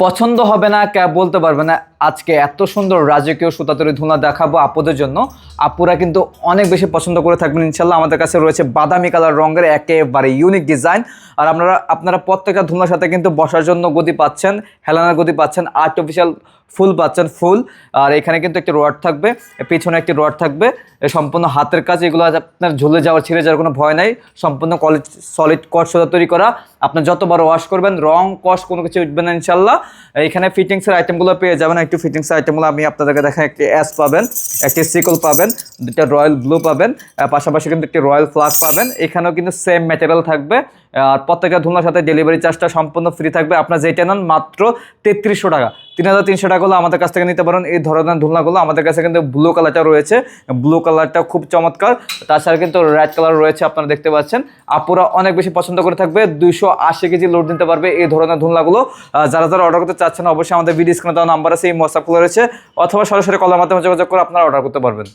পছন্দ হবে না কে বলতে পারবে না। আজকে এত সুন্দর রাজকীয় সুতা তৈরি ধুনা দেখাবো আপুদের জন্য। আপুরা কিন্তু অনেক বেশি পছন্দ করে থাকবেন ইনশাল্লাহ। আমাদের কাছে রয়েছে বাদামি কালার রঙের একেবারে ইউনিক ডিজাইন। আর আপনারা প্রত্যেকটা ধুনার সাথে কিন্তু বসার জন্য গদি পাচ্ছেন, হেলানার গদি পাচ্ছেন, আর্টিফিশিয়াল ফুল পাচ্ছেন ফুল। আর এখানে কিন্তু একটি রড থাকবে, পিছনে একটি রড থাকবে, সম্পূর্ণ হাতের কাজ। এগুলো আপনার ঝুলে যাওয়ার ছিঁড়ে যাওয়ার কোনো ভয় নাই। সম্পূর্ণ সলিড কট সুতা তৈরি করা। আপনার যতবার ওয়াশ করবেন রং কস কোনো কিছু উঠবে না ইনশাল্লাহ। এখানে ফিটিংসের আইটেমগুলো পেয়ে যাবেন। একটু ফিটিংসের আইটেমগুলো আমি আপনাদেরকে দেখাই। একটি অ্যাশ পাবেন, একটি সিকল পাবেন, দুটা রয়্যাল ব্লু পাবেন, পাশাপাশি কিন্তু একটি রয়্যাল ফ্লাগ পাবেন। এখানেও কিন্তু সেম ম্যাটেরিয়াল থাকবে। আর প্রত্যেকটা ধুলার সাথে ডেলিভারি চার্জটা সম্পূর্ণ ফ্রি থাকবে। আপনার যেটা নেন মাত্র 3300 টাকা, 3300 টাকাগুলো আমাদের কাছ থেকে নিতে পারেন। এই ধরনের ধুলাগুলো আমাদের কাছে কিন্তু ব্লু কালারটা রয়েছে, ব্লু কালারটা খুব চমৎকার। তাছাড়া কিন্তু রেড কালার রয়েছে, আপনারা দেখতে পাচ্ছেন। আপুরা অনেক বেশি পছন্দ করে থাকবে। 280 কেজি লোড নিতে পারবে এই ধরনের ধুলাগুলো। যারা যারা অর্ডার করতে চাচ্ছেন অবশ্যই আমাদের ভিডিও স্ক্রিনে দেওয়া নাম্বার আছে, এই হোয়াটসঅ্যাপ রয়েছে, অথবা সরাসরি কলের মাধ্যমে যোগাযোগ করে আপনারা অর্ডার করতে পারবেন।